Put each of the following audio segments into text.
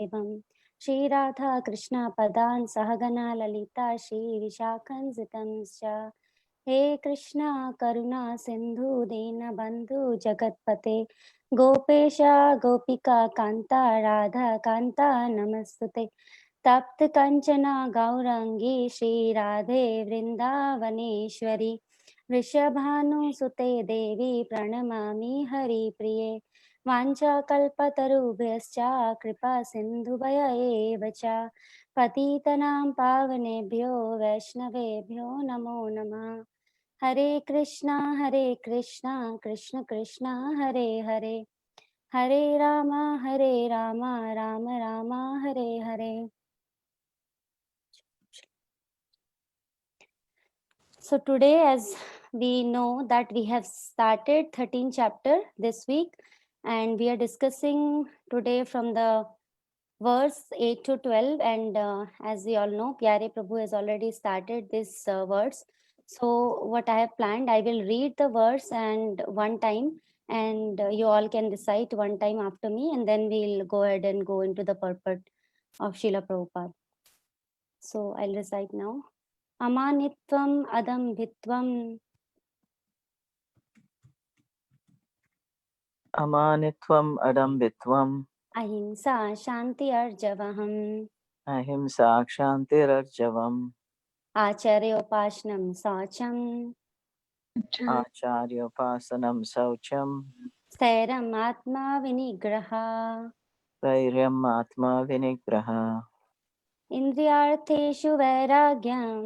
देवं Shri Radha Krishna Padan Sahagana Lalita Shri Vishakhanzitamscha He Krishna Karuna Sindhu Dina Bandhu Jagatpate Gopesha Gopika Kanta Radha Kanta Namastute तप्त कंचना गौरंगी श्री राधे वृंदावनेश्वरी वृषभानुसुते देवी प्रणमामि हरिप्रिये वाञ्छाकल्पतरुभ्यश्च कृपा सिन्धुभय एव च पतितनां पावनेभ्यो वैष्णवेभ्यो नमो नमः हरे Krishna Krishna Krishna Hare Hare Hare Ram Ram Ram Hare Hare. So today, as we know that we have started 13th chapter this week, and we are discussing today from the verse 8 to 12. And as we all know, Pyare Prabhu has already started this verse. So what I have planned, I will read the verse and one time, and you all can recite one time after me, and then we'll go ahead and go into the purport of Srila Prabhupada. So I'll recite now. Amanitvam adambhitvam Amanitvam adambitvam ahimsa shanti arjavaham ahimsa kshantirarjavam acharyopashnam saucham acharyopasanam saucham stairam atma vinigraha vairyam atma vinigraha indriyartheshu vairagyam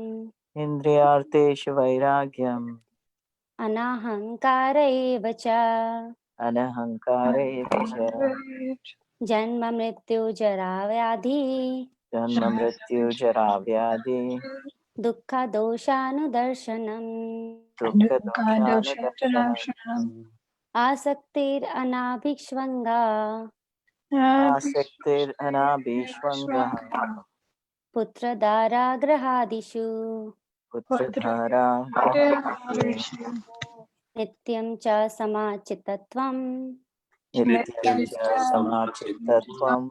indriyarteshu vairagyam anahankara eva cha anahankare vacha janma mrityu jara vyadhi janma mrityu jara vyadhi dukkha doshanudarshanam dukkha doshanudarshanam asaktir anabhishvanga आसक्तिर् अनाभिष्वङ्गः putra dara grahadishu पुत्रधारा ग्रहादिषु nityam cha samachitatvam नित्यं च समाचित्तत्वम्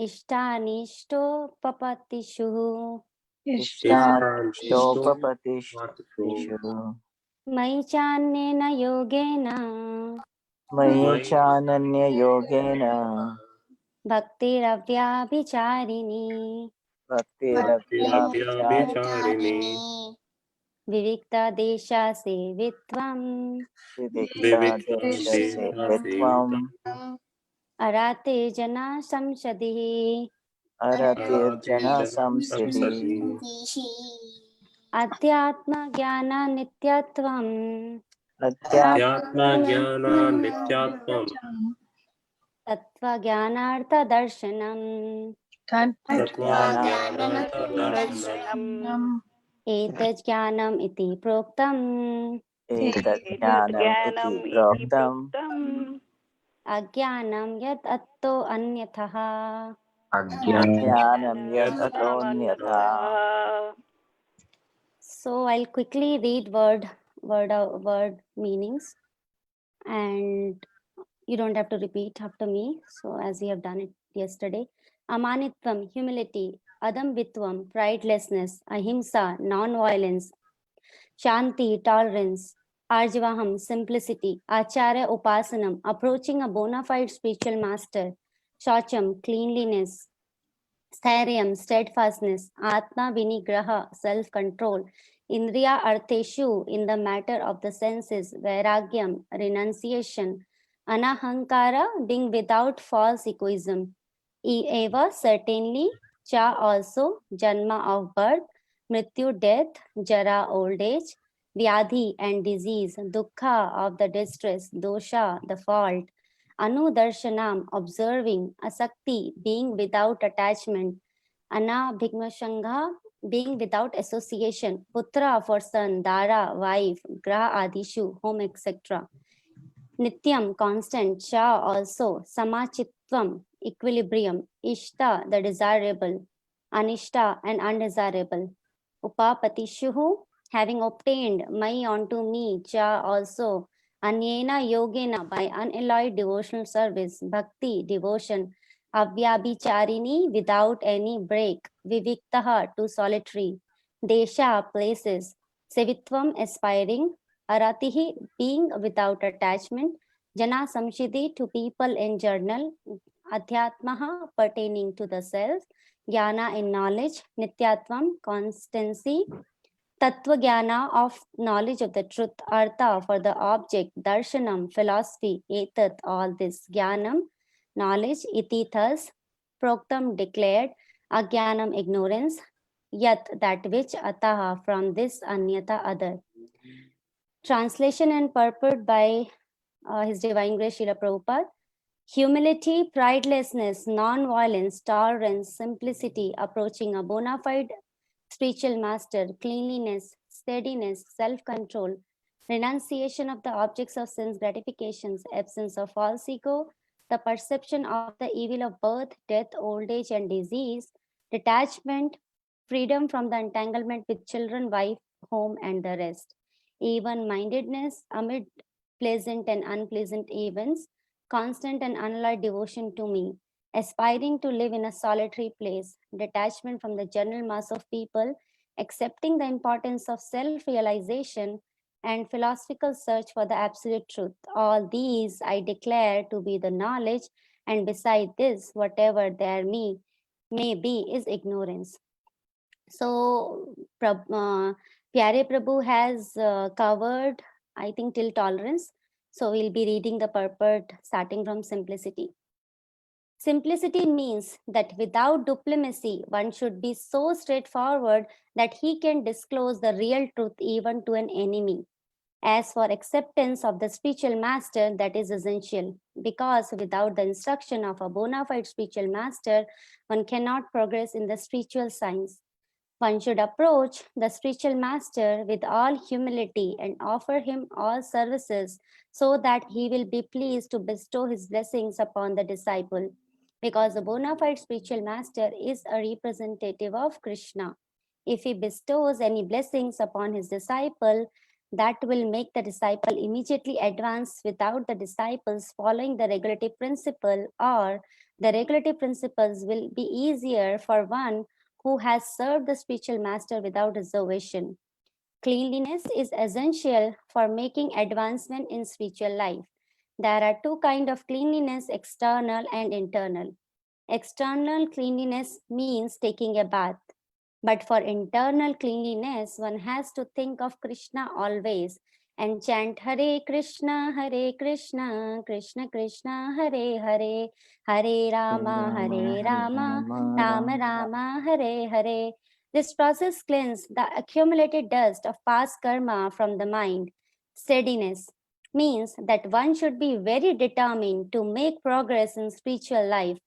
ishtanishtopapatishu इष्टानिष्टोपपत्तिषु mai channena yogena मयि चानन्ययोगेन bhaktiravyaभिचारिणी भक्तिरव्याभिचारिणी vivikta desha sevitvam विविक्तदेशसेवित्वम् arate jana samshadihi अरतिर्जनसंसिधिः adhyatma jnana nityatvam Adhyatma-jnana-nityatvam tattva jnanartha darshanam Tattva-jnanartha-darshanam etaj jnanam iti proktam एतज्ज्ञानम् इति प्रोक्तम् अज्ञानं यत् अत्तो अन्यथः अज्ञानं यत् अतोऽन्यथा. So I'll quickly read word meanings, and you don't have to repeat after me, so as we have done it yesterday. Amanitvam, humility. Adambitvam, pridelessness. Ahimsa, non-violence. Shanti, tolerance. Arjavaham, simplicity. Acharya upasanam, approaching a bona fide spiritual master. Shacham, cleanliness. Stairyam, steadfastness. Atma vinigraha, self-control. Indriya artheshu, in the matter of the senses. Vairagyam, renunciation. Anahankara, being without false egoism. Eva, certainly. Cha, also. Janma, of birth. Mrityu, death. Jara, old age. Vyadhi, and disease. Dukkha, of the distress. Dosha, the fault. Anudarshanam, observing. Asakti, being without attachment. Anabhigmashangha, being without association. Putra, for son. Dara, wife. Graha, adishu, home, etc. Nityam, constant. Cha, also. Samachitvam, equilibrium. Ishta, the desirable. Anishta, and undesirable. Upapatishuhu, having obtained. Mai, onto me. Cha, also. Anyena yogena, by unalloyed devotional service. Bhakti, devotion. Avyabhicharini, without any break. Viviktaha, to solitary. Desha, places. Sevitvam, aspiring. Aratihi, being without attachment. Jana Samshidi, to people in journal. Adhyatmaha, pertaining to the self. Jnana, in knowledge. Nityatvam, constancy. Tattva Jnana, of knowledge of the truth. Artha, for the object. Darshanam, philosophy. Etat, all this. Jnanam, knowledge. Iti, thus. Proktam, declared. Ajnanam, ignorance. Yat, that which. Ataha, from this. Anyata, other. Translation and purport by His Divine Grace Srila Prabhupada. Humility, pridelessness, non-violence, tolerance, simplicity, approaching a bona fide spiritual master, cleanliness, steadiness, self-control, renunciation of the objects of sense gratifications, absence of false ego, the perception of the evil of birth, death, old age, and disease, detachment, freedom from the entanglement with children, wife, home, and the rest. Even-mindedness amid pleasant and unpleasant events, constant and unalloyed devotion to me, aspiring to live in a solitary place, detachment from the general mass of people, accepting the importance of self-realization, and philosophical search for the absolute truth. All these I declare to be the knowledge, and beside this, whatever there may be is ignorance. So, Pyare Prabhu has covered, I think, till tolerance. So, we'll be reading the purport starting from simplicity. Simplicity means that without diplomacy, one should be so straightforward that he can disclose the real truth even to an enemy. As for acceptance of the spiritual master, that is essential, because without the instruction of a bona fide spiritual master, one cannot progress in the spiritual science. One should approach the spiritual master with all humility and offer him all services so that he will be pleased to bestow his blessings upon the disciple. Because the bona fide spiritual master is a representative of Krishna. If he bestows any blessings upon his disciple, that will make the disciple immediately advance without the disciples following the regulative principle, or the regulative principles will be easier for one who has served the spiritual master without reservation. Cleanliness is essential for making advancement in spiritual life. There are two kinds of cleanliness, external and internal. External cleanliness means taking a bath. But for internal cleanliness, one has to think of Krishna always and chant Hare Krishna, Krishna Krishna, Hare Hare, Hare Rama, Rama, Rama, Rama Rama. Rama, Hare Hare. This process cleans the accumulated dust of past karma from the mind. Steadiness means that one should be very determined to make progress in spiritual life.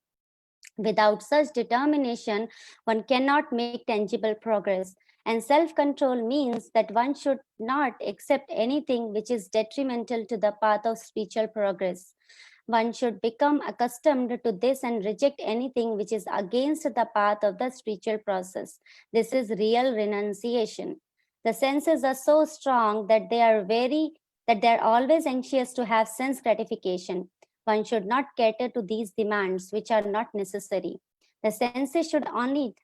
Without such determination, one cannot make tangible progress. And self control means that one should not accept anything which is detrimental to the path of spiritual progress. One should become accustomed to this and reject anything which is against the path of the spiritual process. This is real renunciation. The senses are so strong that they are always anxious to have sense gratification. One should not cater to these demands which are not necessary. The senses should only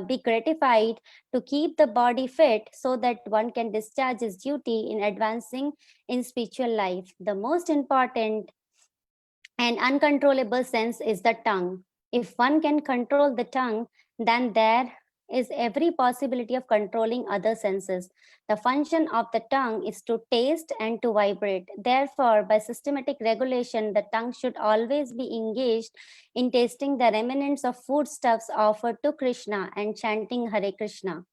be gratified to keep the body fit so that one can discharge his duty in advancing in spiritual life. The most important and uncontrollable sense is the tongue. If one can control the tongue, then there is every possibility of controlling other senses. The function of the tongue is to taste and to vibrate. Therefore, by systematic regulation, the tongue should always be engaged in tasting the remnants of foodstuffs offered to Krishna and chanting Hare Krishna.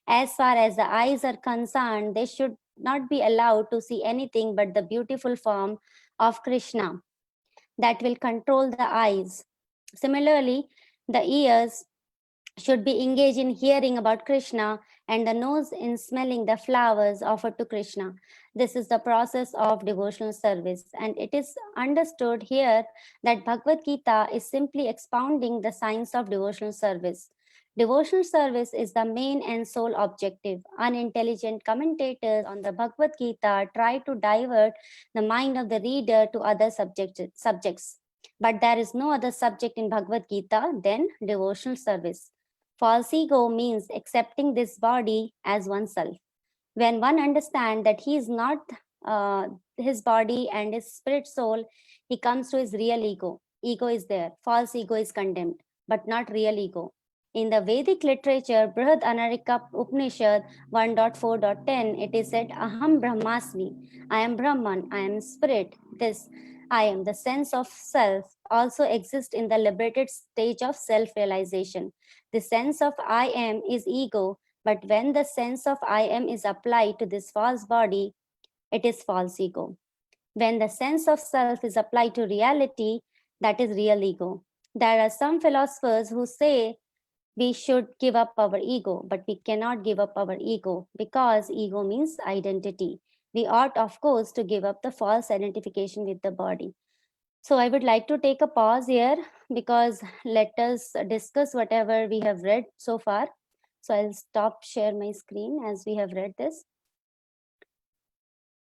As far as the eyes are concerned, they should not be allowed to see anything but the beautiful form of Krishna that will control the eyes. Similarly, the ears should be engaged in hearing about Krishna and the nose in smelling the flowers offered to Krishna. This is the process of devotional service, and it is understood here that Bhagavad Gita is simply expounding the science of devotional service. Devotional service is the main and sole objective. Unintelligent commentators on the Bhagavad Gita try to divert the mind of the reader to other subjects. But there is no other subject in Bhagavad Gita than devotional service. False ego means accepting this body as oneself. When one understands that he is not his body and his spirit soul, he comes to his real ego. Ego is there. False ego is condemned, but not real ego. In the Vedic literature, Brihad Anarika Upanishad 1.4.10, it is said, Aham Brahmasmi, I am Brahman, I am spirit. This I am, the sense of self, also exists in the liberated stage of self realization. The sense of I am is ego, but when the sense of I am is applied to this false body, it is false ego. When the sense of self is applied to reality, that is real ego. There are some philosophers who say we should give up our ego, but we cannot give up our ego because ego means identity. We ought, of course, to give up the false identification with the body. So I would like to take a pause here because let us discuss whatever we have read so far. So I'll stop share my screen as we have read this,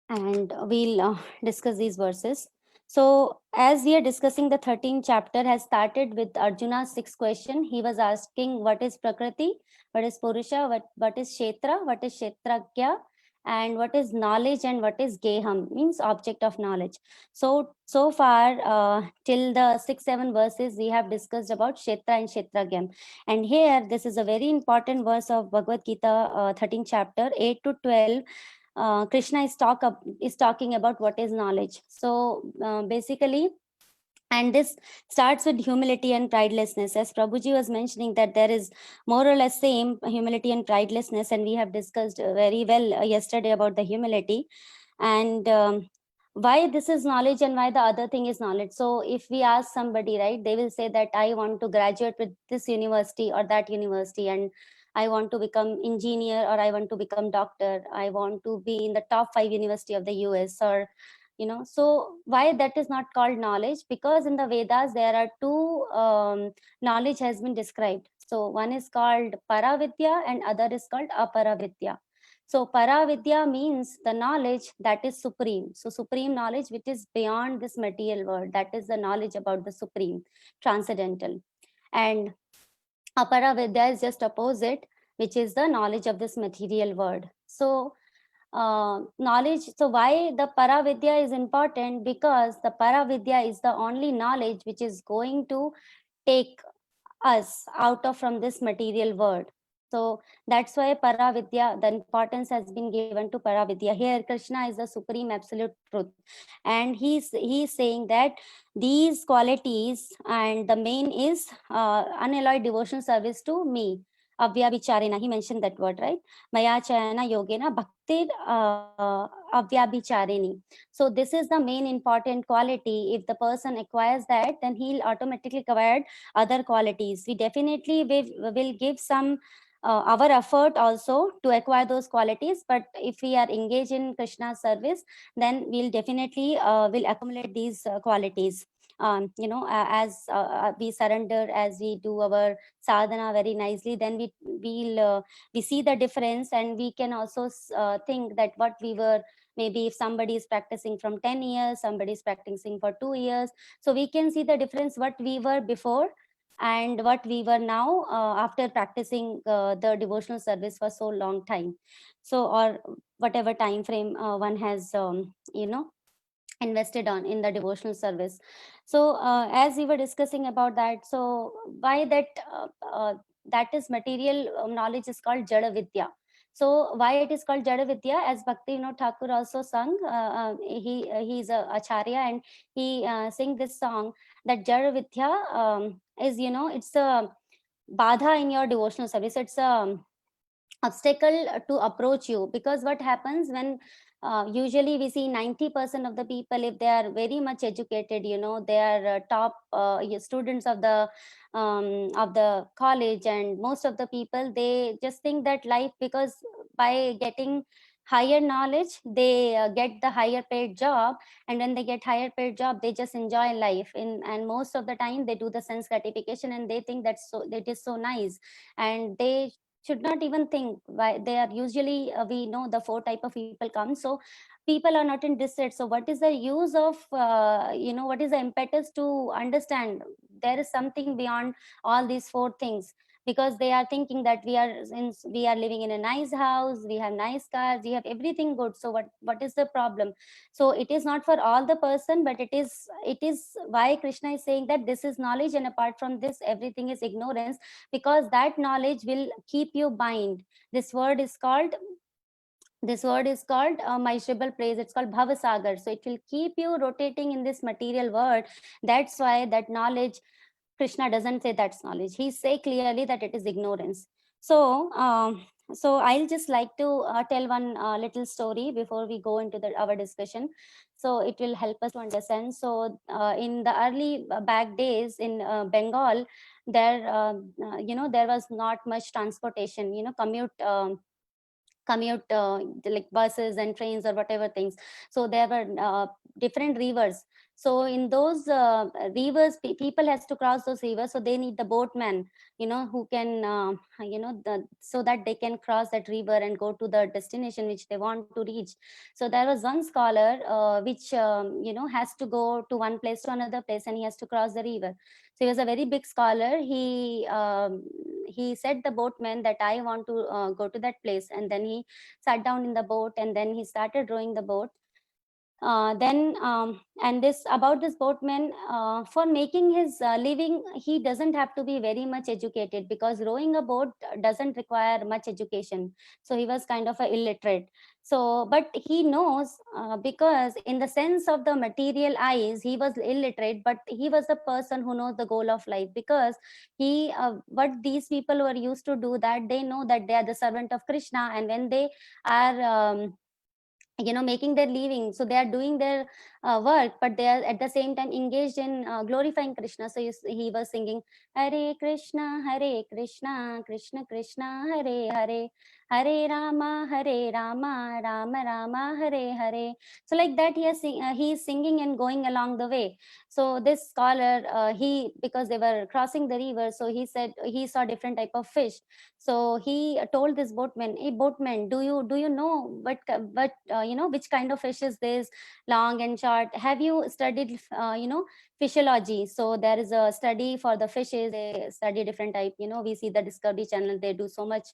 and we'll discuss these verses. So as we are discussing, the 13th chapter has started with Arjuna's 6th question. He was asking what is Prakriti, what is Purusha, what is Kshetra, what is Kshetragya, and what is knowledge, and what is Geham, means object of knowledge. So far till the 6-7 verses we have discussed about Kshetra and Kshetragyam. And here this is a very important verse of Bhagavad Gita, 13th chapter, 8 to 12. Krishna is talking about what is knowledge. So basically, and this starts with humility and pridelessness. As Prabhuji was mentioning that there is more or less same humility and pridelessness, and we have discussed very well yesterday about the humility and why this is knowledge and why the other thing is knowledge. So if we ask somebody, right, they will say that I want to graduate with this university or that university, and I want to become engineer, or I want to become doctor, I want to be in the top 5 university of the US, or so why that is not called knowledge? Because in the Vedas there are two knowledge has been described. So one is called Paravidya and other is called Aparavidya. So Paravidya means the knowledge that is supreme. So supreme knowledge which is beyond this material world, that is the knowledge about the supreme, transcendental. And Aparavidya is just opposite, which is the knowledge of this material world. So knowledge, so why the Paravidya is important? Because the Paravidya is the only knowledge which is going to take us out of from this material world. So that's why Paravidya, the importance has been given to Paravidya. Here Krishna is the supreme absolute truth, and he's saying that these qualities, and the main is unalloyed devotional service to me, avyabhicharena. He mentioned that word, right? Maya chayana yogena bhaktir avyabhicharini. So this is the main important quality. If the person acquires that, then he'll automatically acquire other qualities. We definitely will give some our effort also to acquire those qualities, but if we are engaged in Krishna's service, then we'll definitely will accumulate these qualities. As we surrender, as we do our sadhana very nicely, then we see the difference, and we can also think that what we were, maybe if somebody is practicing from 10 years, somebody is practicing for 2 years, so we can see the difference what we were before and what we were now after practicing the devotional service for so long time. So, or whatever time frame one has invested on in the devotional service. So as we were discussing about that, so why that is material knowledge is called jada vidya. So why it is called jada vidya? As Bhakti Vinod Thakur also sung, he's a acharya, and he sing this song that jada vidya is, it's a badha in your devotional service. It's a obstacle to approach you, because what happens when usually we see 90% of the people, if they are very much educated, they are top students of the college, and most of the people, they just think that life, because by getting higher knowledge, they get the higher paid job, and when they get higher paid job, they just enjoy life and most of the time they do the sense gratification, and they think that it is so nice, and they should not even think why they are usually, we know the 4 type of people come. So people are not in distress. So what is the use of, what is the impetus to understand there is something beyond all these 4 things? Because they are thinking that since we are living in a nice house, we have nice cars, we have everything good, so what is the problem? So it is not for all the person, but it is why Krishna is saying that this is knowledge, and apart from this everything is ignorance, because that knowledge will keep you bind. This word is called my Shribal praise, it's called Bhavasagar. So it will keep you rotating in this material world. That's why that knowledge, Krishna doesn't say that's knowledge. He say clearly that it is ignorance. So I'll just like to tell one little story before we go into our discussion. So it will help us to understand. So in the early back days in Bengal, there was not much transportation, commute like buses and trains or whatever things. So there were different rivers. So in those rivers, people has to cross those rivers, so they need the boatman, who can so that they can cross that river and go to the destination which they want to reach. So there was one scholar which has to go to one place to another place, and he has to cross the river. So he was a very big scholar. He said the boatman that I want to go to that place, and then he sat down in the boat, and then he started rowing the boat. Then and this about this boatman, for making his living, he doesn't have to be very much educated, because rowing a boat doesn't require much education. So he was kind of a illiterate. So but he knows, because in the sense of the material eyes he was illiterate, but he was a person who knows the goal of life, because what these people were used to do, that they know that they are the servant of Krishna, and when they are making their living, so they are doing their work, but they are at the same time engaged in glorifying Krishna. So he was singing Hare Krishna, Hare Krishna, Krishna Krishna, Hare Hare, Hare Rama, Hare Rama, Rama Rama, Hare Hare. So like that he is singing and going along the way. So this scholar, he because they were crossing the river, so he said he saw different type of fish. So he told this boatman, hey boatman, do you know which kind of fish is this, long and short? Have you studied physiology? So there is a study for the fishes. They study different type. We see the Discovery Channel, they do so much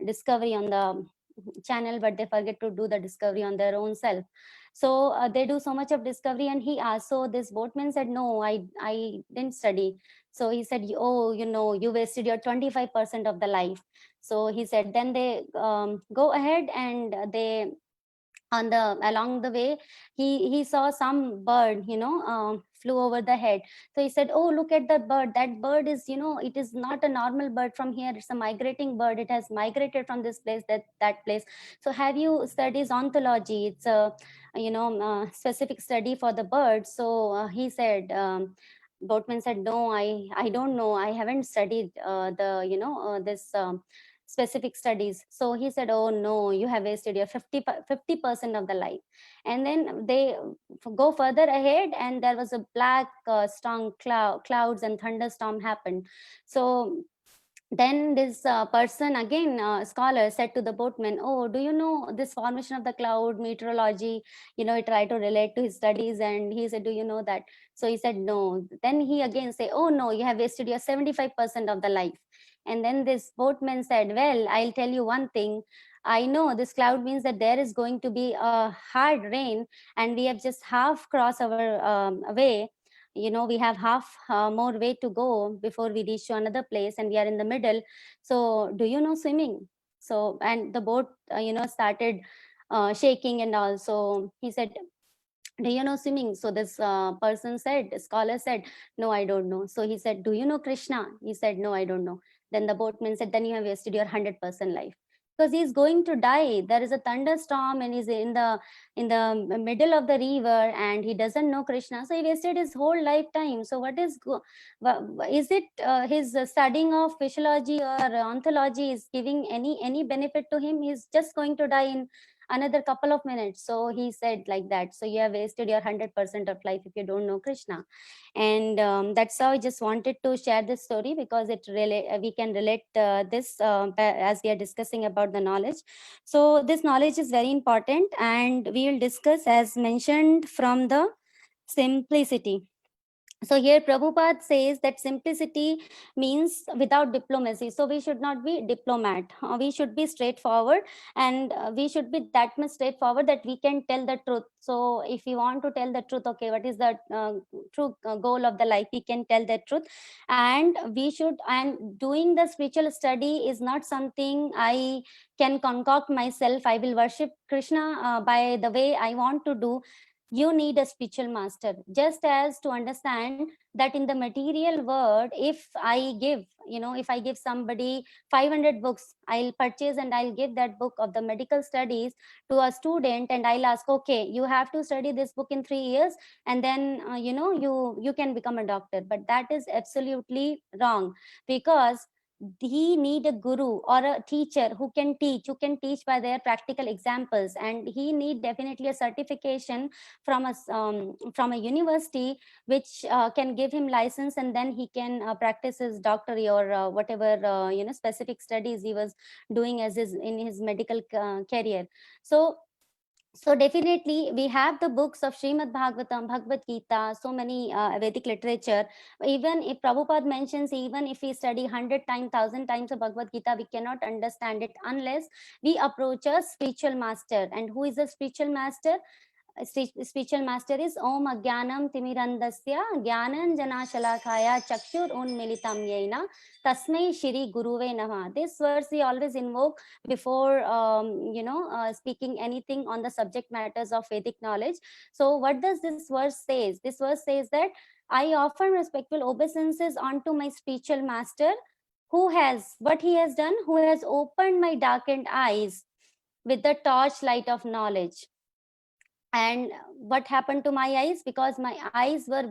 discovery on the channel, but they forget to do the discovery on their own self. So they do so much of discovery, and he asked. So this boatman said, no, I didn't study. So he said, oh, you wasted your 25% of the life. So he said, then they go ahead, and they along the way, he saw some bird flew over the head. So he said, oh, look at that bird. That bird is, it is not a normal bird from here, it's a migrating bird. It has migrated from this place, that place. So have you studied ontology? It's a specific study for the bird. So he said, boatman said, no, I don't know, I haven't studied this specific studies. So he said, oh no, you have wasted your 50% of the life. And then they go further ahead, and there was a black strong clouds and thunderstorm happened. So then this person again, scholar, said to the boatman, oh, do you know this formation of the cloud, meteorology? He tried to relate to his studies, and he said, do you know that? So he said, no. Then he again say, oh no, you have wasted your 75% of the life. And then this boatman said, well, I'll tell you one thing. I know this cloud means that there is going to be a hard rain, and we have just half crossed our way. We have half more way to go before we reach to another place, and we are in the middle. So do you know swimming? So, and the boat started shaking and all. So he said, do you know swimming? So this scholar said, no, I don't know. So he said, do you know Krishna? He said, no, I don't know. Then the boatman said, then you have wasted your 100% life, because he's going to die. There is a thunderstorm, and he's in the middle of the river, and he doesn't know Krishna. So he wasted his whole lifetime. So is it his studying of physiology or ontology is giving any benefit to him? He's just going to die in another couple of minutes. So he said like that, so you have wasted your 100% of life if you don't know Krishna. And that's how I just wanted to share this story, because it really we can relate this as we are discussing about the knowledge. So this knowledge is very important, and we will discuss as mentioned from the simplicity. So here Prabhupada says that simplicity means without diplomacy. So we should not be diplomat. We should be straightforward, and we should be that much straightforward that we can tell the truth. So if we want to tell the truth, okay, what is the true goal of the life? We can tell the truth, and we should. And doing the spiritual study is not something I can concoct myself. I will worship Krishna by the way I want to do. You need a spiritual master. Just as to understand that in the material world, if I give, if I give somebody 500 books, I'll purchase and I'll give that book of the medical studies to a student, and I'll ask, okay, you have to study this book in 3 years, and then you can become a doctor. But that is absolutely wrong, because he need a guru or a teacher who can teach by their practical examples, and he need definitely a certification from a university, which can give him license, and then he can practice his doctorate or whatever specific studies he was doing as in his medical career. So definitely we have the books of Srimad Bhagavatam, Bhagavad Gita, so many Vedic literature. Even if Prabhupada mentions, even if we study 100 times, 1,000 times of Bhagavad Gita, we cannot understand it unless we approach a spiritual master. And who is a spiritual master? Spiritual master is Om Agyanam Timirandasya Gyananjana Shalakaya Chakshur Unmilitam Yaina Tasmai Shri Guruve Nama. This verse we always invoke before speaking anything on the subject matters of Vedic knowledge. So what does this verse says? This verse says that I offer respectful obeisances unto my spiritual master, who has what he has done, who has opened my darkened eyes with the torchlight of knowledge. And what happened to my eyes? Because my eyes were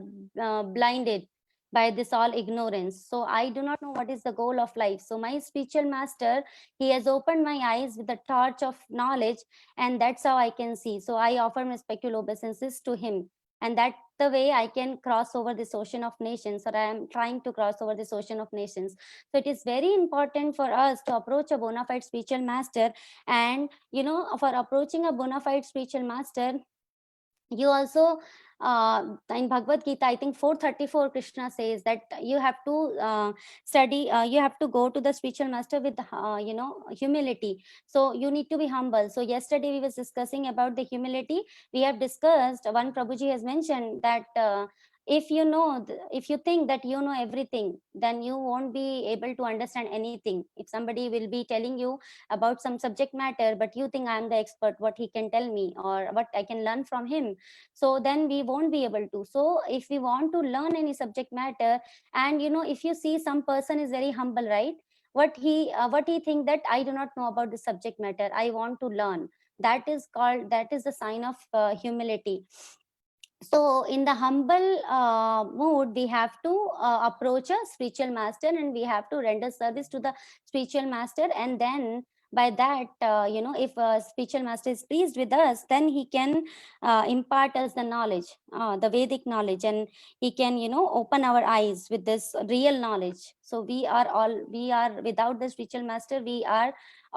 blinded by this all ignorance, so I do not know what is the goal of life. So my spiritual master, he has opened my eyes with the torch of knowledge, and that's how I can see. So I offer my spiritual obeisances to him, and that the way I can cross over this ocean of nations, or I am trying to cross over this ocean of nations. So it is very important for us to approach a bona fide spiritual master. And for approaching a bona fide spiritual master, you also in Bhagavad Gita, I think 434, Krishna says that you have to study, you have to go to the spiritual master with humility. So you need to be humble. So yesterday we was discussing about the humility. We have discussed, one Prabhuji has mentioned that if if you think that you know everything, then you won't be able to understand anything. If somebody will be telling you about some subject matter, but you think I am the expert, what he can tell me or what I can learn from him, so then we won't be able to. So if we want to learn any subject matter, and if you see some person is very humble, right, what he think that I do not know about the subject matter, I want to learn. That is the sign of humility. So in the humble mood, we have to approach a spiritual master, and we have to render service to the spiritual master. And then by that, if a spiritual master is pleased with us, then he can impart us the knowledge, the Vedic knowledge, and he can open our eyes with this real knowledge. So we are without the spiritual master, we are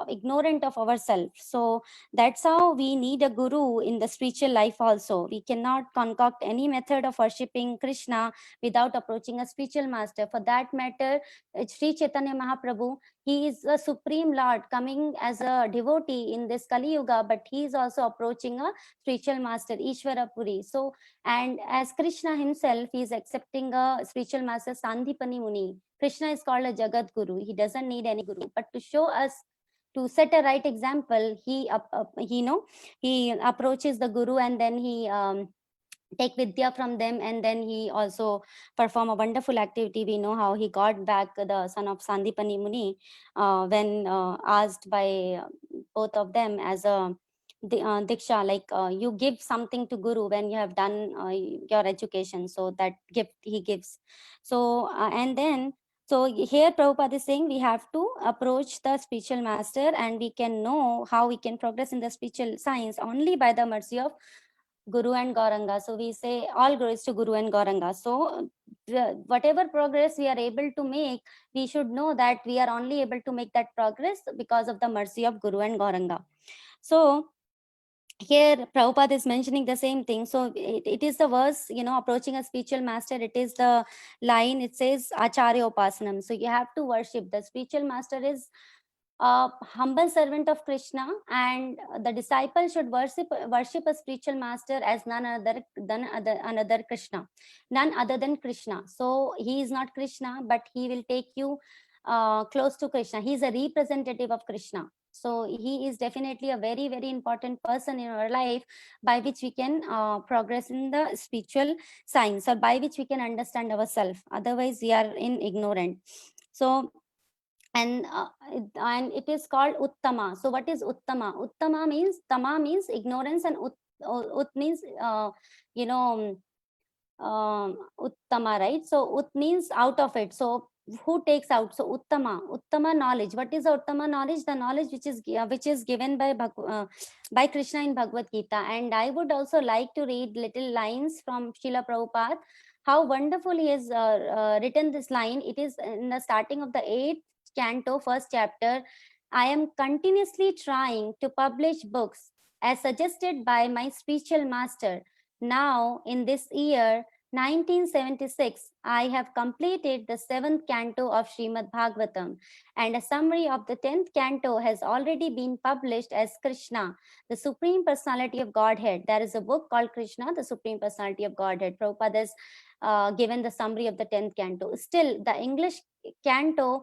ignorant of ourselves. So that's how we need a guru in the spiritual life also. We cannot concoct any method of worshipping Krishna without approaching a spiritual master. For that matter, Sri Chaitanya Mahaprabhu, he is a supreme lord coming as a devotee in this Kali Yuga, but he is also approaching a spiritual master, Ishvara Puri. So, and as Krishna himself, he is accepting a spiritual master, Sandipani Muni. Krishna is called a Jagat Guru. He doesn't need any guru, but to show us, to set a right example, he approaches the guru, and then he take vidya from them, and then he also perform a wonderful activity. We know how he got back the son of Sandipani Muni when asked by both of them as a diksha, like you give something to guru when you have done your education. So that gift he gives. So and then So here Prabhupada is saying we have to approach the spiritual master, and we can know how we can progress in the spiritual science only by the mercy of Guru and Gauranga. So we say all glories to Guru and Gauranga. So whatever progress we are able to make, we should know that we are only able to make that progress because of the mercy of Guru and Gauranga. So here Prabhupada is mentioning the same thing. So it is the verse, approaching a spiritual master. It is the line, it says Acharya Upasanam. So you have to worship. The spiritual master is a humble servant of Krishna, and the disciple should worship a spiritual master as none other than Krishna, none other than Krishna. So he is not Krishna, but he will take you close to Krishna. He is a representative of Krishna. So he is definitely a very, very important person in our life, by which we can progress in the spiritual science, or by which we can understand ourselves. Otherwise, we are in ignorant. So, and it is called Uttama. So what is Uttama? Uttama means, Tama means ignorance, and Ut means, Uttama, right? So Ut means out of it. So who takes out? So Uttama knowledge. What is the Uttama knowledge? The knowledge which is given by Krishna in Bhagavad Gita. And I would also like to read little lines from Srila Prabhupada. How wonderful he has written this line. It is in the starting of the 8th canto, 1st chapter. I am continuously trying to publish books as suggested by my spiritual master. Now, in this year 1976, I have completed the 7th canto of Srimad Bhagavatam, and a summary of the 10th canto has already been published as Krishna, the Supreme Personality of Godhead. There is a book called Krishna, the Supreme Personality of Godhead. Prabhupada has given the summary of the 10th canto. Still, the English canto,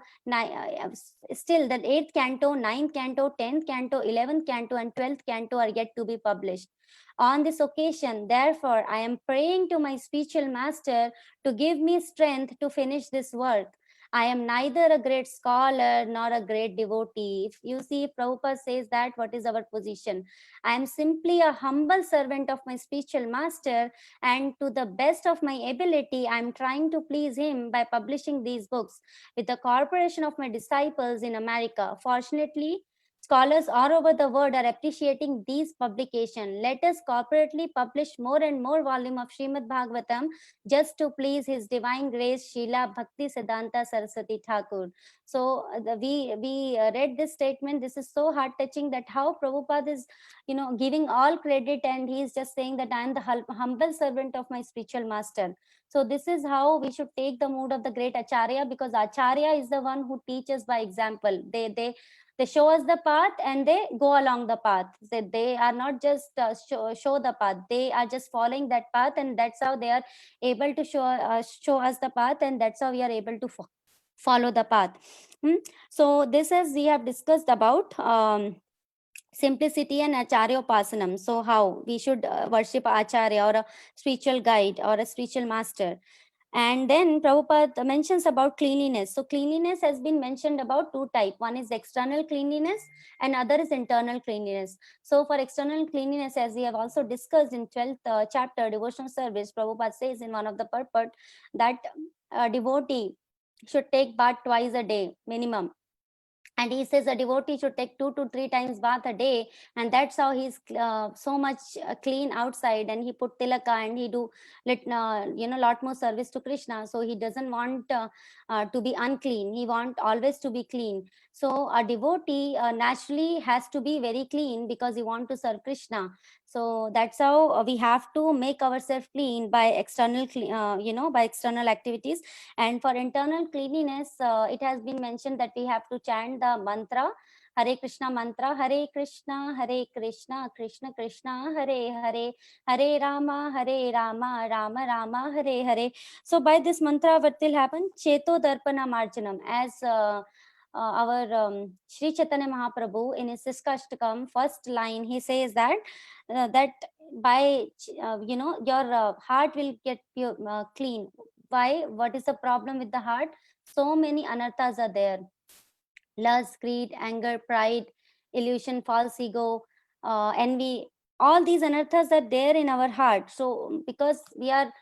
still the 8th canto, 9th canto, 10th canto, 11th canto, and 12th canto are yet to be published. On this occasion, therefore, I am praying to my spiritual master to give me strength to finish this work. I am neither a great scholar nor a great devotee. If you see, Prabhupada says that, what is our position? I am simply a humble servant of my spiritual master, and to the best of my ability, I am trying to please him by publishing these books with the cooperation of my disciples in America. Fortunately, scholars all over the world are appreciating these publications. Let us corporately publish more and more volume of Srimad Bhagavatam just to please His Divine Grace, Srila Bhakti Siddhanta Saraswati Thakur. So we read this statement. This is so heart touching, that how Prabhupada is, giving all credit, and he is just saying that I am the humble servant of my spiritual master. So this is how we should take the mood of the great Acharya, because Acharya is the one who teaches by example. They show us the path, and they go along the path. They are not just show the path. They are just following that path, and that's how they are able to show us the path, and that's how we are able to follow the path. So this is, we have discussed about simplicity and Acharya Upasanam. So how we should worship Acharya, or a spiritual guide, or a spiritual master. And then Prabhupada mentions about cleanliness. So cleanliness has been mentioned about two types. One is external cleanliness, and other is internal cleanliness. So for external cleanliness, as we have also discussed in 12th chapter, devotional service, Prabhupada says in one of the purport that a devotee should take bath twice a day minimum. And he says a devotee should take 2 to 3 times bath a day, and that's how he's so much clean outside, and he put tilaka, and he do lot more service to Krishna. So he doesn't want to be unclean. He want always to be clean. So a devotee naturally has to be very clean, because he want to serve Krishna. So that's how we have to make ourselves clean by external by external activities. And for internal cleanliness, it has been mentioned that we have to chant the mantra, Hare Krishna mantra, Hare Krishna, Krishna Krishna, Hare Hare, Hare Rama, Rama Rama, Hare Hare. So by this mantra, what will happen? Cheto Darpana Marjanam. As our Sri Chaitanya Mahaprabhu in his Siskashtakam first line, he says that by your heart will get pure, clean. Why? What is the problem with the heart? So many anarthas are there: lust, greed, anger, pride, illusion, false ego, envy. All these anarthas are there in our heart. So because we are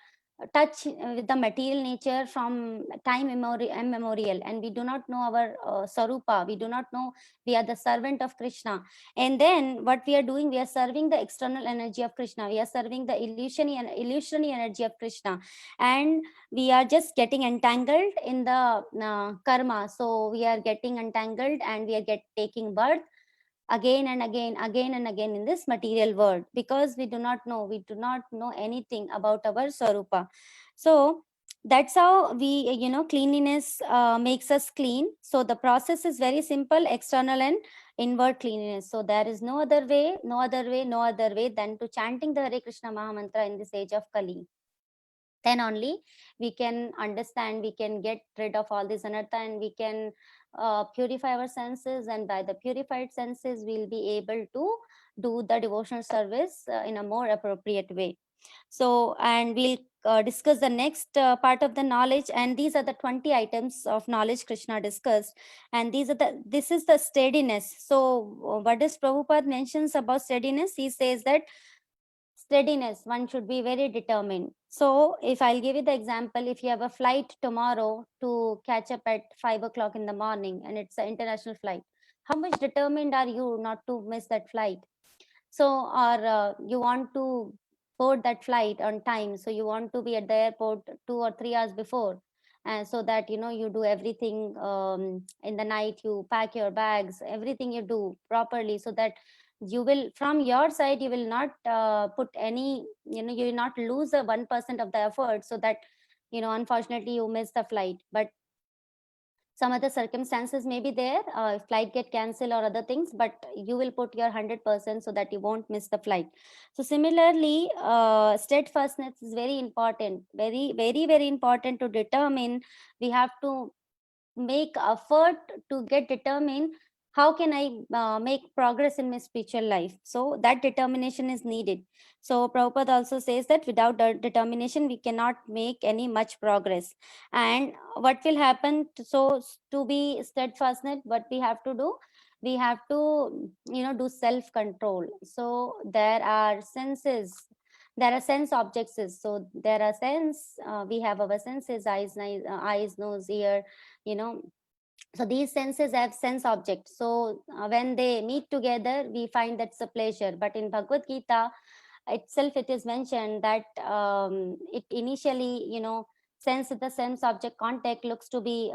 touch with the material nature from time immemorial, and we do not know our Sarupa, we do not know we are the servant of Krishna. And then what we are doing, we are serving the external energy of Krishna, we are serving the illusionary energy of Krishna, and we are just getting entangled in the karma. So we are getting entangled and we are taking birth again and again in this material world, because we do not know anything about our Swarupa. So that's how we, cleanliness makes us clean. So the process is very simple: external and inward cleanliness. So there is no other way, no other way than to chanting the Hare Krishna Mahamantra in this age of Kali. Then only we can understand, we can get rid of all this anartha, and we can purify our senses, and by the purified senses we'll be able to do the devotional service in a more appropriate way. So, and we'll discuss the next part of the knowledge, and these are the 20 items of knowledge Krishna discussed, and this is the steadiness. So what does Prabhupada mentions about steadiness? He says that steadiness, one should be very determined. So if I'll give you the example, if you have a flight tomorrow to catch up at 5 o'clock in the morning, and it's an international flight, how much determined are you not to miss that flight? So, or you want to board that flight on time, so you want to be at the airport 2 or 3 hours before, and so that you do everything in the night, you pack your bags, everything you do properly, so that you will, from your side, you will not put any, you will not lose a 1% of the effort, so that unfortunately you miss the flight. But some other circumstances may be there, flight get cancelled or other things, but you will put your 100% so that you won't miss the flight. So similarly, steadfastness is very important, very important to determine. We have to make effort to get determined, how can I make progress in my spiritual life. So that determination is needed. So Prabhupada also says that without determination we cannot make any much progress. And what will happen to be steadfast, what we have to do, we have to do self control. So there are senses, there are sense objects. So there are sense, we have our senses, eyes, nose, ear, you know so these senses have sense objects. So when they meet together, we find that's a pleasure. But in Bhagavad Gita itself, it is mentioned that it initially, sense, the sense object contact looks to be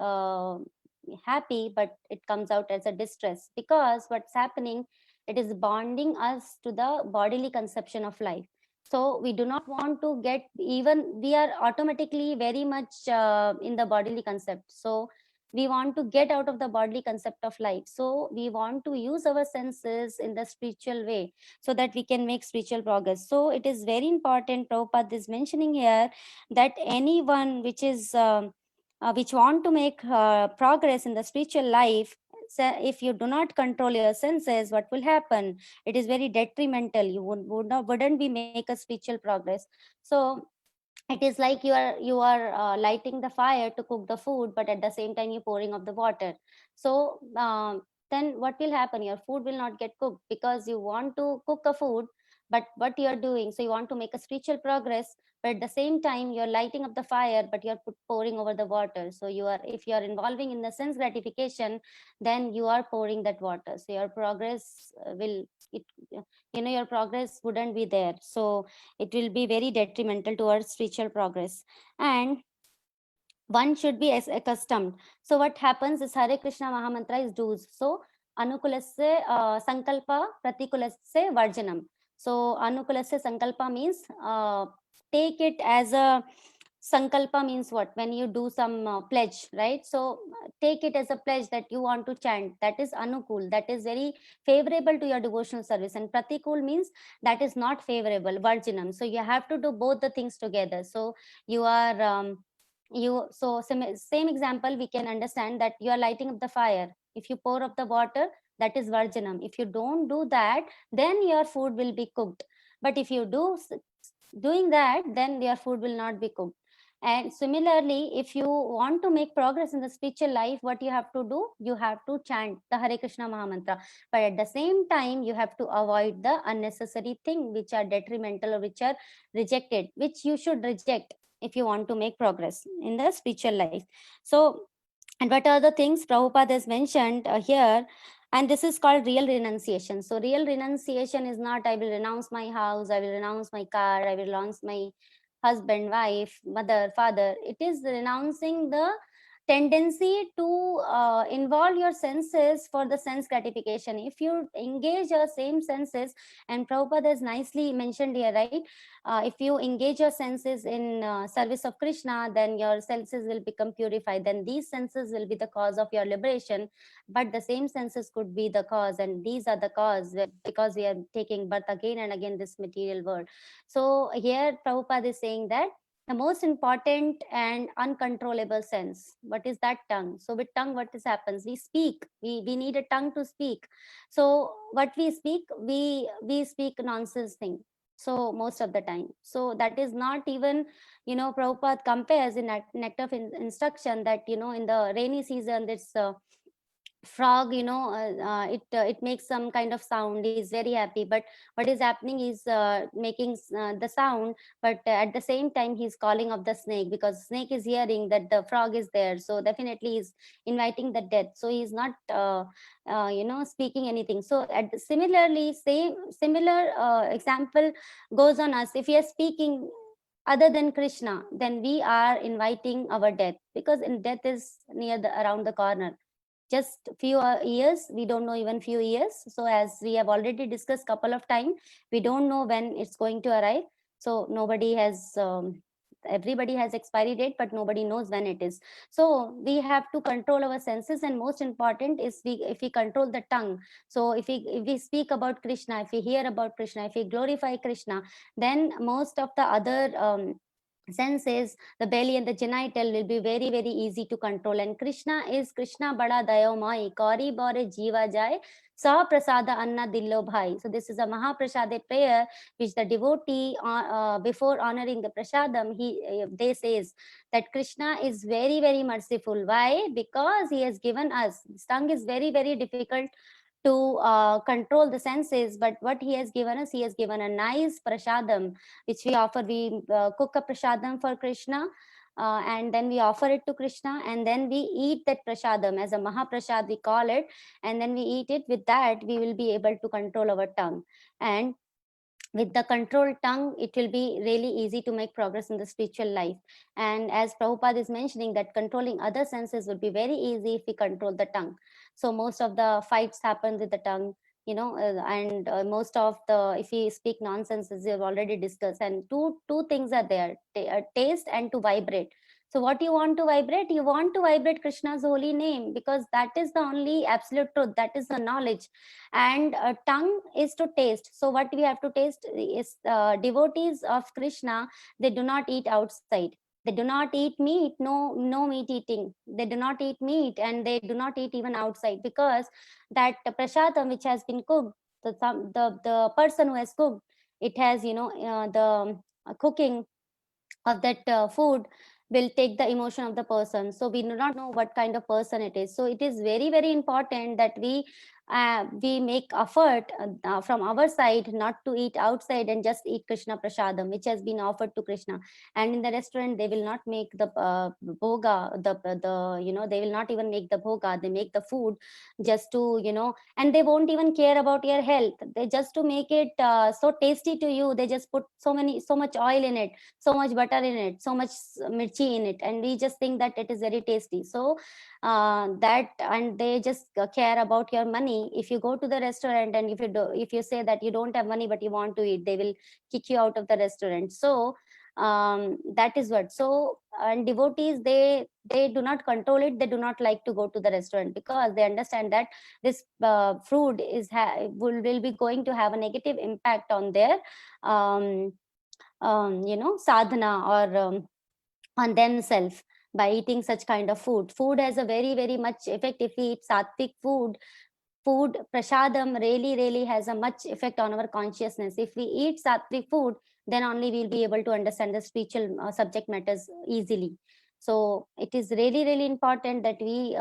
happy, but it comes out as a distress, because what's happening, it is bonding us to the bodily conception of life. So we do not want to get, even we are automatically very much in the bodily concept. So we want to get out of the bodily concept of life. So we want to use our senses in the spiritual way, so that we can make spiritual progress. So it is very important, Prabhupada is mentioning here, that anyone which want to make progress in the spiritual life, so if you do not control your senses, what will happen? It is very detrimental. You wouldn't be make a spiritual progress. So it is like you are lighting the fire to cook the food, but at the same time you're pouring of the water. So then what will happen? Your food will not get cooked, because you want to cook a food, but what you are doing, so you want to make a spiritual progress, but at the same time you're lighting up the fire, but you're pouring over the water. So if you are involving in the sense gratification, then you are pouring that water, so your progress will it your progress wouldn't be there. So it will be very detrimental towards spiritual progress. And one should be accustomed. So what happens is Hare Krishna Mahamantra is do's. So anukulasya sankalpa, ratikulasya varjanam. So anukulasya sankalpa means take it as a sankalpa, means what? When you do some pledge, right? So take it as a pledge that you want to chant. That is anukul. That is very favorable to your devotional service. And pratikul means that is not favorable, varjanam. So you have to do both the things together. So you are same example, we can understand that you are lighting up the fire. If you pour up the water, that is varjanam. If you don't do that, then your food will be cooked. But if you doing that, then your food will not be cooked. And similarly, if you want to make progress in the spiritual life, what you have to do, you have to chant the Hare Krishna Mahamantra. But at the same time, you have to avoid the unnecessary thing which are detrimental or which are rejected, which you should reject. if you want to make progress in the spiritual life. So, and what are the things Prabhupada has mentioned here? And this is called real renunciation. So real renunciation is not I will renounce my house, I will renounce my car, I will renounce my husband, wife, mother, father. It is renouncing the tendency to involve your senses for the sense gratification. If you engage your same senses, and Prabhupada has nicely mentioned here, right? If you engage your senses in service of Krishna, then your senses will become purified. Then these senses will be the cause of your liberation. But the same senses could be the cause, and these are the cause because we are taking birth again and again this material world. So here Prabhupada is saying that the most important and uncontrollable sense, what is that? Tongue. So with tongue, what happens? We speak. We need a tongue to speak. So what we speak, we speak nonsense thing. So most of the time, so that is not even, Prabhupada compares in that nectar of instruction that, in the rainy season, this frog, it makes some kind of sound, is very happy, but what is happening is making the sound, but at the same time he's calling of the snake, because snake is hearing that the frog is there, so definitely he's inviting the death, so he's not speaking anything. So similarly, similar example goes on us. If we are speaking other than Krishna, then we are inviting our death, because in death is around the corner. Just few years, we don't know, even few years. So as we have already discussed couple of times, we don't know when it's going to arrive. So nobody has everybody has expiry date, but nobody knows when it is. So we have to control our senses, and most important is if we control the tongue. So if we speak about Krishna, if we hear about Krishna, if we glorify Krishna, then most of the other senses, the belly and the genital, will be very very easy to control. And Krishna is Krishna bada dayomai kauri bore jiva jai sa prasada anna dillo bhai. So this is a mahaprasade prayer which the devotee before honoring the prasadam, they says that Krishna is very very merciful. Why? Because he has given us, this tongue is very very difficult to control the senses, but what he has given us, he has given a nice prasadam which we offer. We cook a prasadam for Krishna, and then we offer it to Krishna, and then we eat that prasadam as a mahaprasad, we call it, and then we eat it. With that, we will be able to control our tongue, and with the controlled tongue, it will be really easy to make progress in the spiritual life. And as Prabhupada is mentioning, that controlling other senses would be very easy if we control the tongue. So most of the fights happen with the tongue, and most of the, if we speak nonsense, as we have already discussed, and two things are there, taste and to vibrate. So what you want to vibrate? You want to vibrate Krishna's holy name, because that is the only absolute truth, that is the knowledge. And tongue is to taste. So what we have to taste is devotees of Krishna, they do not eat outside. They do not eat meat, no meat eating. They do not eat meat, and they do not eat even outside, because that prasadam which has been cooked, the person who has cooked it, has the cooking of that food will take the emotion of the person. So we do not know what kind of person it is. So it is very very important that we make effort from our side not to eat outside and just eat Krishna prasadam which has been offered to Krishna. And in the restaurant they will not make the bhoga, they will not even make the bhoga. They make the food just to and they won't even care about your health. They just to make it so tasty to you, they just put so much oil in it, so much butter in it, so much mirchi in it, and we just think that it is very tasty. So and they just care about your money. If you go to the restaurant and if you say that you don't have money but you want to eat, they will kick you out of the restaurant. So that is what. So and devotees, they do not control it. They do not like to go to the restaurant, because they understand that this food will be going to have a negative impact on their sadhana, or on themselves, by eating such kind of food. Food has a very very much effect. If we eat sattvic food prasadam really has a much effect on our consciousness. If we eat sattvic food, then only we'll be able to understand the spiritual subject matters easily. So it is really important that we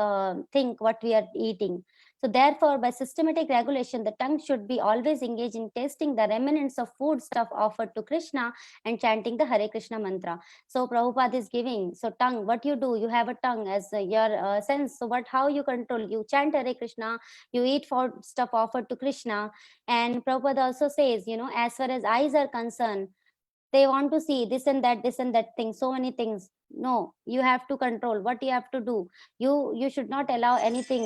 think what we are eating. So therefore, by systematic regulation, the tongue should be always engaged in tasting the remnants of food stuff offered to Krishna and chanting the Hare Krishna mantra. So Prabhupada is giving, so tongue, what you do, you have a tongue as your sense. So how you control? You chant Hare Krishna, you eat food stuff offered to Krishna. And Prabhupada also says, as far as eyes are concerned, they want to see this and that thing, so many things. No, you have to control what you have to do. You should not allow anything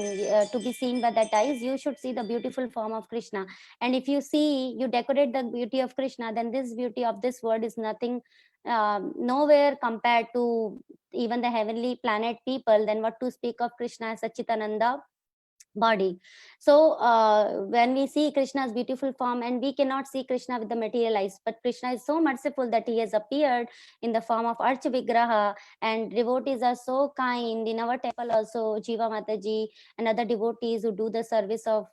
to be seen by that eyes. You should see the beautiful form of Krishna. And if you see, you decorate the beauty of Krishna, then this beauty of this world is nothing, nowhere compared to even the heavenly planet people. Then what to speak of Krishna as Sachitananda body. So when we see Krishna's beautiful form, and we cannot see Krishna with the material eyes, but Krishna is so merciful that he has appeared in the form of Archa Vigraha, and devotees are so kind. In our temple also, Jiva Mataji and other devotees who do the service of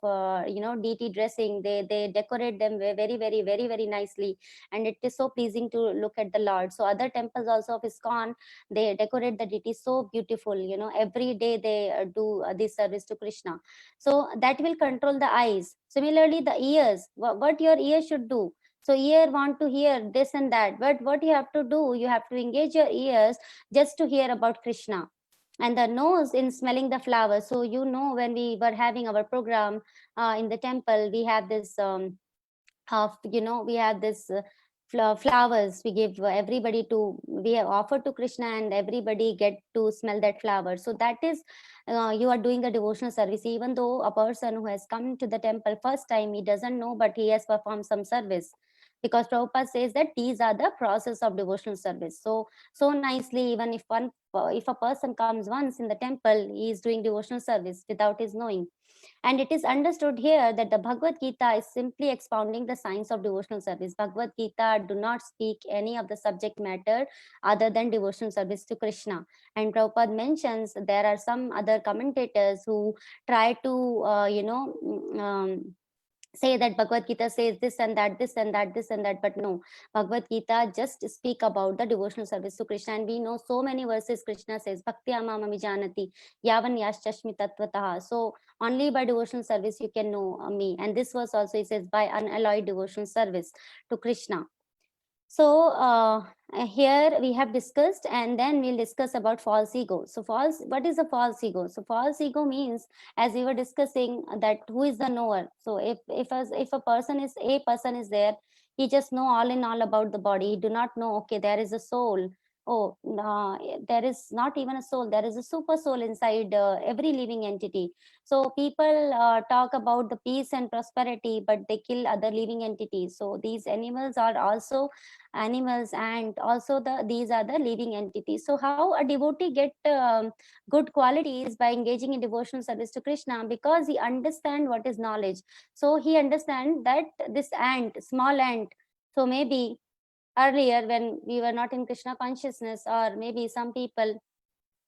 deity dressing, they decorate them very, very, very, very nicely, and it is so pleasing to look at the Lord. So other temples also of ISKCON, they decorate the deity so beautiful. Every day they do this service to Krishna. So that will control the eyes. Similarly, the ears, what your ears should do. So ear want to hear this and that, but what you have to do, you have to engage your ears just to hear about Krishna. And the nose in smelling the flowers. So when we were having our program in the temple, we have this we have this flowers we give everybody to, we have offered to Krishna, and everybody get to smell that flower. So that is you are doing a devotional service. Even though a person who has come to the temple first time, he doesn't know, but he has performed some service, because Prabhupada says that these are the process of devotional service. So nicely, even if a person comes once in the temple, he is doing devotional service without his knowing. And it is understood here that the Bhagavad Gita is simply expounding the science of devotional service. Bhagavad Gita do not speak any of the subject matter other than devotional service to Krishna. And Prabhupada mentions there are some other commentators who try to, say that Bhagavad Gita says this and that, this and that, this and that, but no, Bhagavad Gita just speak about the devotional service to Krishna. And we know so many verses Krishna says, Bhakti amamami janati, yavan yaschashmi tattvataha. So only by devotional service you can know me. And this verse also, it says, by unalloyed devotional service to Krishna. So here we have discussed, and then we'll discuss about false ego. So what is a false ego? So false ego means, as we were discussing, that who is the knower. So if a person is there, he just know all in all about the body. He do not know, okay, there is a soul. Oh, there is not even a soul. There is a super soul inside every living entity. So people talk about the peace and prosperity, but they kill other living entities. So these animals are also animals, and also these are the living entities. So how a devotee get good qualities? By engaging in devotional service to Krishna, because he understand what is knowledge. So he understand that this small ant, so maybe earlier when we were not in Krishna consciousness, or maybe some people,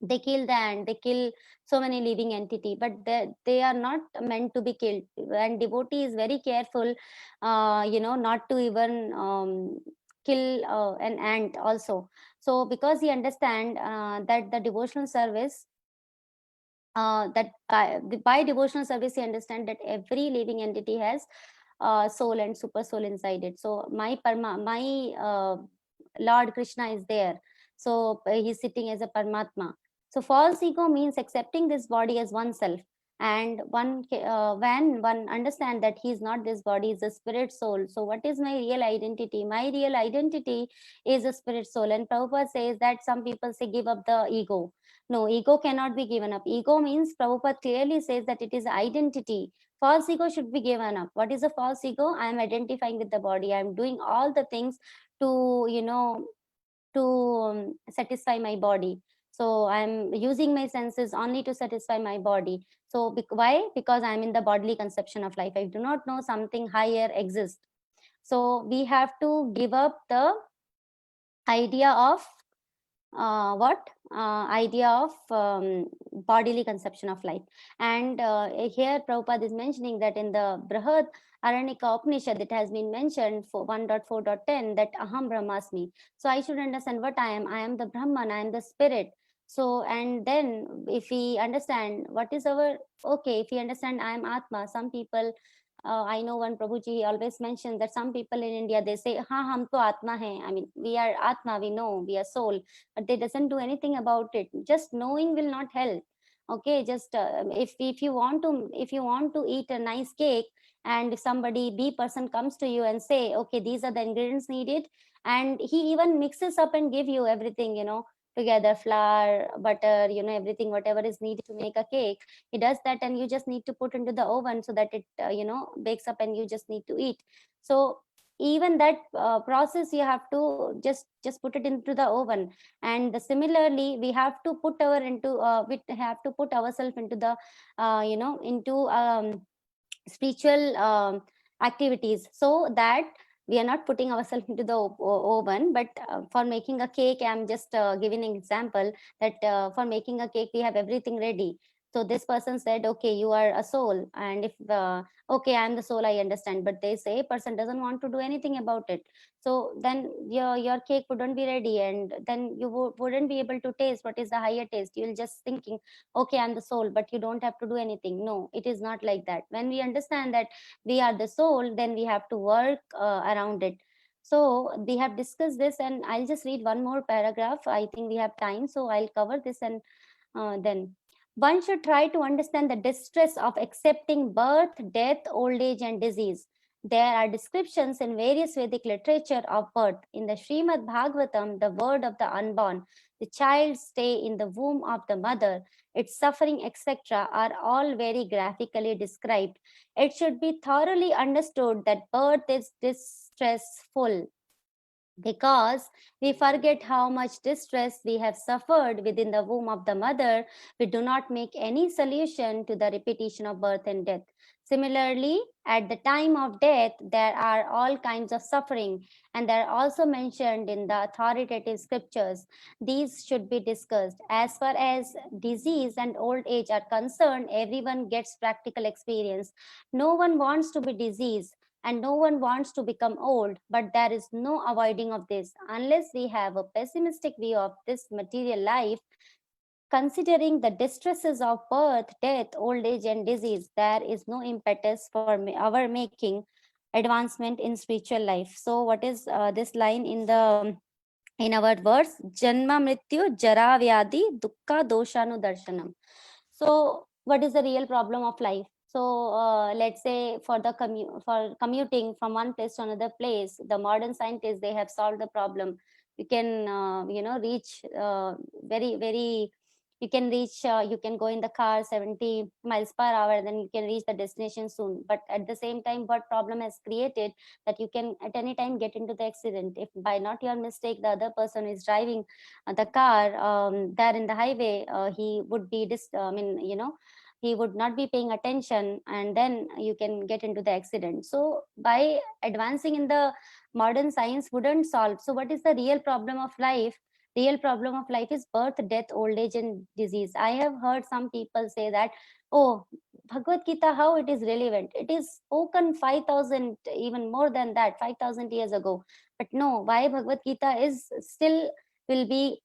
they kill the ant, they kill so many living entity, but they are not meant to be killed. And devotee is very careful not to even kill an ant also. So because he understand that the devotional service, that by devotional service, he understand that every living entity has soul and super soul inside it. So my Lord Krishna is there. So he's sitting as a Paramatma. So false ego means accepting this body as oneself. And when one understand that he is not this body, is a spirit soul. So what is my real identity? My real identity is a spirit soul. And Prabhupada says that some people say give up the ego. No, ego cannot be given up. Ego means, Prabhupada clearly says that it is identity. False ego should be given up. What is a false ego? I am identifying with the body. I am doing all the things to, satisfy my body. So I'm using my senses only to satisfy my body. So why? Because I'm in the bodily conception of life. I do not know something higher exists. So we have to give up the idea of idea of bodily conception of life. And here Prabhupada is mentioning that in the Brihad Aranyaka Upanishad, it has been mentioned for 1.4.10 that Aham Brahmasmi. So I should understand what I am. I am the Brahman, I am the spirit. So, and then if we understand what is our, okay, if we understand I am Atma, some people, I know one Prabhuji, he always mentions that some people in India, they say, ha, hum to Atma hai. I mean, we are Atma, we know, we are soul, but they doesn't do anything about it. Just knowing will not help. Okay, just if you want to eat a nice cake, and if somebody B person comes to you and say, okay, these are the ingredients needed, and he even mixes up and give you everything, together, flour, butter, everything, whatever is needed to make a cake, he does that, and you just need to put into the oven so that it bakes up, and you just need to eat. So even that process, you have to just put it into the oven. And similarly, we have to we have to put ourselves into the into spiritual activities, so that we are not putting ourselves into the oven. But for making a cake, I'm just giving an example that for making a cake, we have everything ready. So this person said, okay, you are a soul, and if okay, I'm the soul, I understand, but they say person doesn't want to do anything about it. So then your cake wouldn't be ready, and then you wouldn't be able to taste what is the higher taste. You'll just thinking, okay, I'm the soul, but you don't have to do anything. No, it is not like that. When we understand that we are the soul, then we have to work around it. So we have discussed this, and I'll just read one more paragraph. I think we have time, so I'll cover this. And then one should try to understand the distress of accepting birth, death, old age, and disease. There are descriptions in various Vedic literature of birth. In the Srimad Bhagavatam, the word of the unborn, the child's stay in the womb of the mother, its suffering, etc., are all very graphically described. It should be thoroughly understood that birth is distressful, because we forget how much distress we have suffered within the womb of the mother. We do not make any solution to the repetition of birth and death. Similarly, at the time of death, there are all kinds of suffering, and they are also mentioned in the authoritative scriptures. These should be discussed. As far as disease and old age are concerned, everyone gets practical experience. No one wants to be diseased, and no one wants to become old, but there is no avoiding of this. Unless we have a pessimistic view of this material life, considering the distresses of birth, death, old age, and disease, there is no impetus for our making advancement in spiritual life. So what is this line in our verse? Janma mrityu jara vyadi dukkha doshanu darshanam. So what is the real problem of life? So let's say for the for commuting from one place to another place, the modern scientists, they have solved the problem. You can reach very, you can reach, you can go in the car 70 miles per hour, then you can reach the destination soon. But at the same time, what problem has created, that you can at any time get into the accident if by not your mistake the other person is driving the car there in the highway. He would be he would not be paying attention, and then you can get into the accident. So by advancing in the modern science wouldn't solve. So what is the real problem of life? Real problem of life is birth, death, old age, and disease. I have heard some people say that, oh, Bhagavad Gita, how it is relevant? It is spoken 5,000, even more than that, 5,000 years ago. But no, why Bhagavad Gita is still will be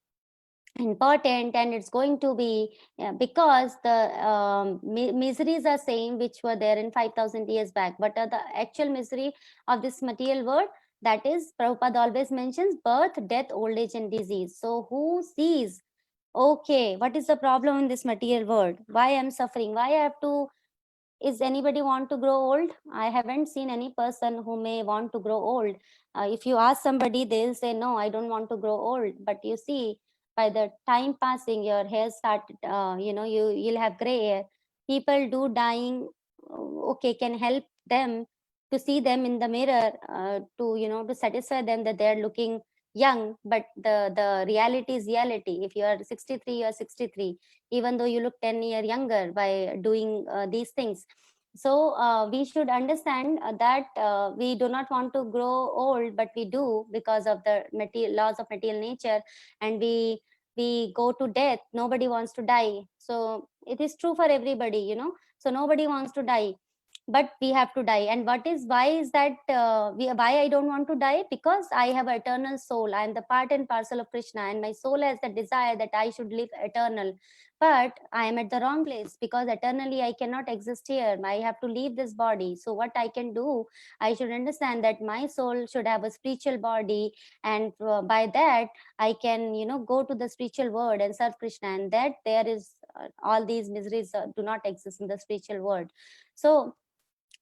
important, and it's going to be because the miseries are same which were there in 5,000 years back. What are the actual misery of this material world? That is, Prabhupada always mentions birth, death, old age, and disease. So who sees, okay, what is the problem in this material world? Why I'm suffering? Why I have to, is anybody want to grow old? I haven't seen any person who may want to grow old. If you ask somebody, they'll say, no, I don't want to grow old. But you see, by the time passing, your hair started, you'll have gray hair. People do dying, okay, can help them to see them in the mirror, to satisfy them that they're looking young. But the reality is reality. If you are 63, you are 63, even though you look 10 years younger by doing these things. So we should understand that we do not want to grow old, but we do, because of the material laws of material nature, and we go to death. Nobody wants to die. So it is true for everybody. So nobody wants to die. but we have to die. And why is that, why I don't want to die? Because I have an eternal soul. I am the part and parcel of Krishna, and my soul has the desire that I should live eternal. But I am at the wrong place, because eternally I cannot exist here. I have to leave this body. So what I can do, I should understand that my soul should have a spiritual body, and by that I can, go to the spiritual world and serve Krishna, and that there is all these miseries do not exist in the spiritual world. So,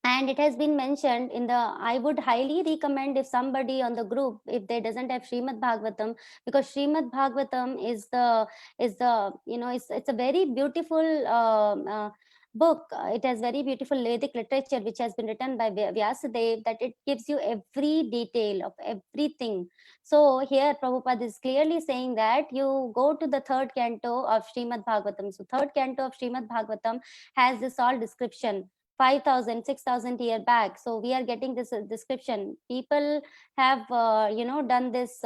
and it has been mentioned in the, I would highly recommend, if somebody on the group, if they doesn't have Srimad Bhagavatam, because Srimad Bhagavatam is the it's a very beautiful book. It has very beautiful Vedic literature which has been written by Vyasadeva, that it gives you every detail of everything. So here Prabhupada is clearly saying that you go to the third canto of Srimad Bhagavatam. So third canto of Srimad Bhagavatam has this all description, 5,000, 6,000 year back. So we are getting this description. People have done this,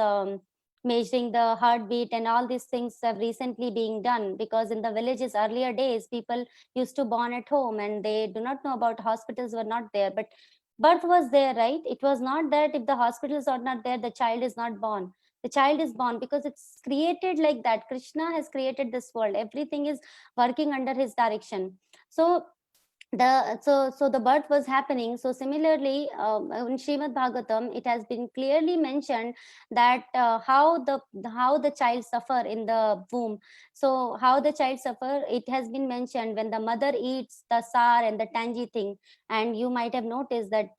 measuring the heartbeat and all these things have recently being done, because in the villages earlier days people used to born at home, and they do not know about hospitals, were not there, but birth was there, right? It was not that if the hospitals are not there, the child is not born. The child is born because it's created like that. Krishna has created this world, everything is working under his direction. So the birth was happening. So similarly, in Srimad Bhagavatam it has been clearly mentioned that how the child suffer in the womb. So how the child suffer, it has been mentioned when the mother eats the sour and the tangy thing. And you might have noticed that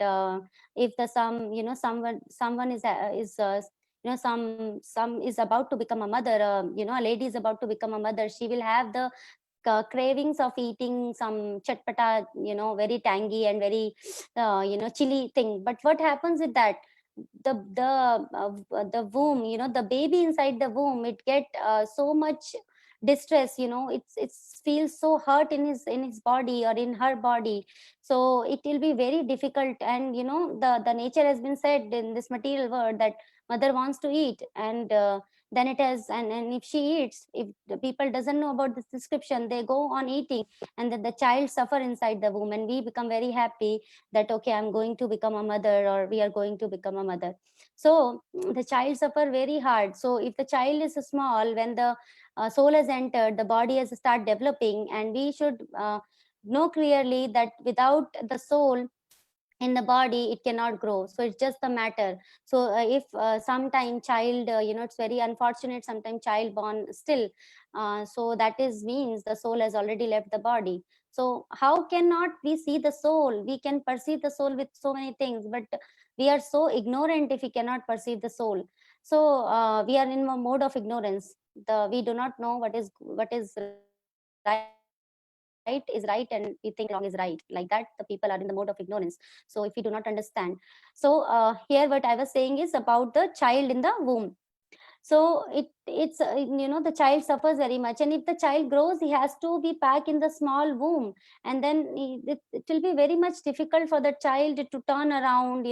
if the someone some is about to become a mother, a lady is about to become a mother, she will have the cravings of eating some chatpata, very tangy and very, chili thing. But what happens with that? The womb, the baby inside the womb, it get so much distress, it feels so hurt in his body or in her body. So it will be very difficult. And the nature has been said in this material world that mother wants to eat, and then it has, and if she eats, if the people doesn't know about this description, they go on eating, and then the child suffer inside the womb, and we become very happy that okay, I'm going to become a mother, or we are going to become a mother. So the child suffer very hard. So if the child is small, when the soul has entered, the body has start developing, and we should know clearly that without the soul in the body it cannot grow. So it's just the matter. So if sometime child, it's very unfortunate, sometime child born still, so that is means the soul has already left the body. So how cannot we see the soul? We can perceive the soul with so many things, but we are so ignorant if we cannot perceive the soul. So we are in a mode of ignorance. We do not know what is right is right, and we think wrong is right. Like that, the people are in the mode of ignorance. So if we do not understand, so here what I was saying is about the child in the womb. So the child suffers very much, and if the child grows, he has to be packed in the small womb, and then it will be very much difficult for the child to turn around,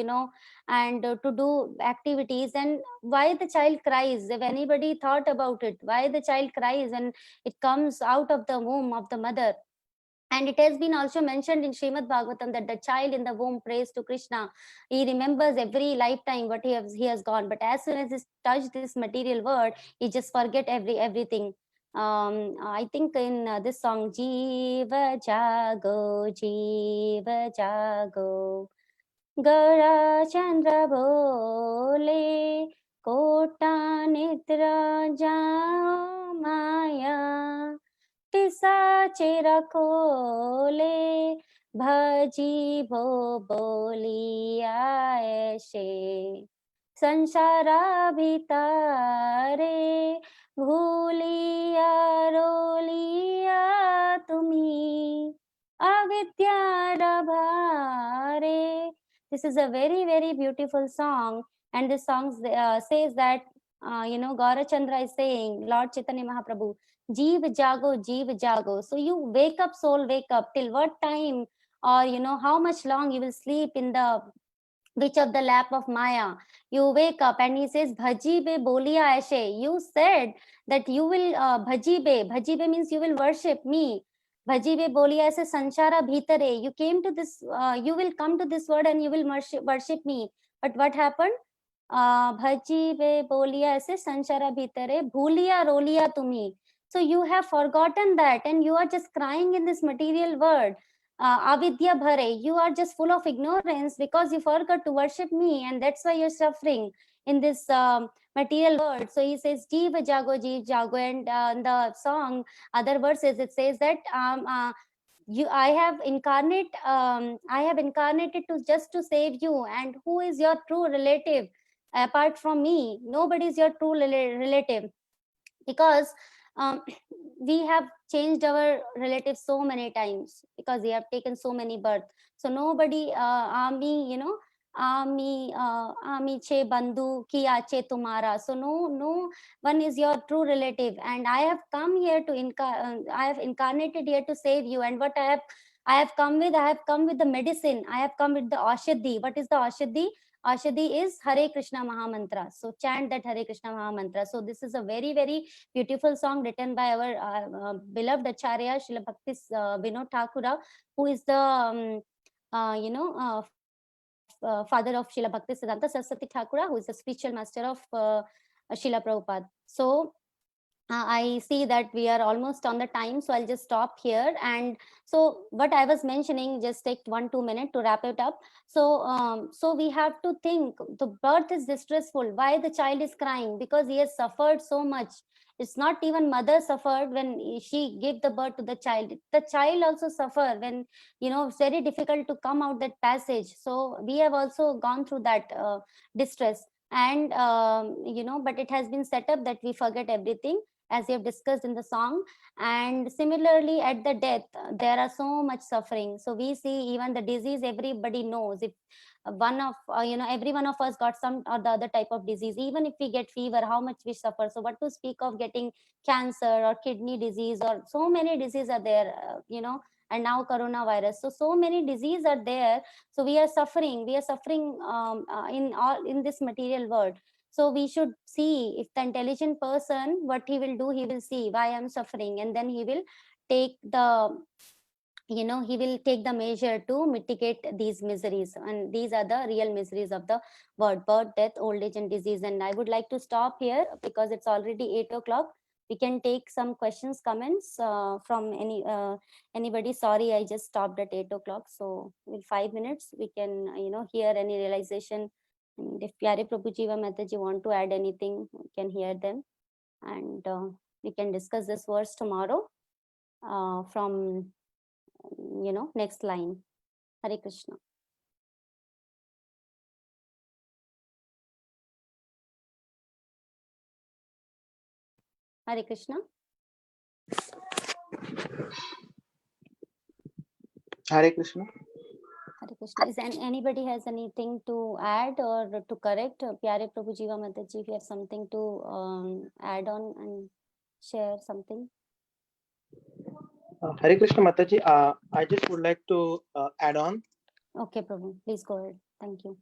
and to do activities. And why the child cries? If anybody thought about it, why the child cries when it comes out of the womb of the mother? And it has been also mentioned in Srimad Bhagavatam that the child in the womb prays to Krishna. He remembers every lifetime what he has gone. But as soon as he touched this material world, he just forget everything. I think in this song, Jiva Jago, Jiva Jago, Gara Chandra Bole, Kota Nitra Jao Maya, पिसाचेरा खोले, भजी भो बोलिया ऐसे, संसारा भितारे, भूलिया रोलिया तुम्ही, avidya bhare. This is a very, very beautiful song. And this song says that, Gaurachandra is saying, Lord Chaitanya Mahaprabhu, Jeev jago, jeev jago. So you wake up, soul, wake up. Till what time, or how much long you will sleep in the which of the lap of Maya? You wake up, and he says, Bhaji be bolia aishe. You said that you will bhaji be. Bhaji be means you will worship me. Bhajive boliya aise sanchara bhitare. You came to this, you will come to this world and you will worship me. But what happened? Bhajive boliya aise sanchara bhitare, bhuliya roliya tumi. So you have forgotten that and you are just crying in this material world. Avidya bhare, you are just full of ignorance because you forgot to worship me, and that's why you're suffering in this material world. So he says, Jeeva jago, and in the song, other verses, it says that I have incarnated to just to save you, and who is your true relative apart from me? Nobody is your true relative, because um, we have changed our relatives so many times because they have taken so many births. So nobody ami, ami che bandhu kiya che tumara. So no one is your true relative, and I have come here to I have incarnated here to save you. And what I have come with the medicine. I have come with the aushadhi. What is the aushadhi? Aushadhi is Hare Krishna Mahamantra. So chant that Hare Krishna Mahamantra. So this is a very, very beautiful song written by our beloved Acharya Srila Bhakti Vinod Thakura, who is the father of Srila Bhakti Siddhanta Saraswati Thakura, who is the spiritual master of Srila Prabhupada. So I see that we are almost on the time, so I'll just stop here. And so what I was mentioning, just take 1-2 minutes to wrap it up. So so we have to think the birth is distressful. Why the child is crying? Because he has suffered so much. It's not even mother suffered when she gave the birth to the child. The child also suffered when, it's very difficult to come out that passage. So we have also gone through that distress. And but it has been set up that we forget everything, as we have discussed in the song. And similarly, at the death, there are so much suffering. So we see even the disease, everybody knows. If one of every one of us got some or the other type of disease, even if we get fever, how much we suffer. So what to speak of getting cancer or kidney disease, or so many diseases are there, and now coronavirus. So many diseases are there. So we are suffering in this material world. So we should see, if the intelligent person, what he will do, he will see why I'm suffering, and then he will take the measure to mitigate these miseries. And these are the real miseries of the world: birth, death, old age, and disease. And I would like to stop here because it's already 8 o'clock. We can take some questions, comments from anybody. Sorry, I just stopped at 8 o'clock. So in 5 minutes, we can, hear any realization. And if Pyare Prabhuji or Mataji want to add anything, we can hear them. And we can discuss this verse tomorrow from, next line. Hare Krishna. Hare Krishna. Hare Krishna. Hare Krishna. Is anybody has anything to add or to correct? Pyare Prabhuji or Mataji, if you have something to add on and share something. Hare Krishna Mataji, I just would like to add on. Okay, Prabhu, please go ahead. Thank you.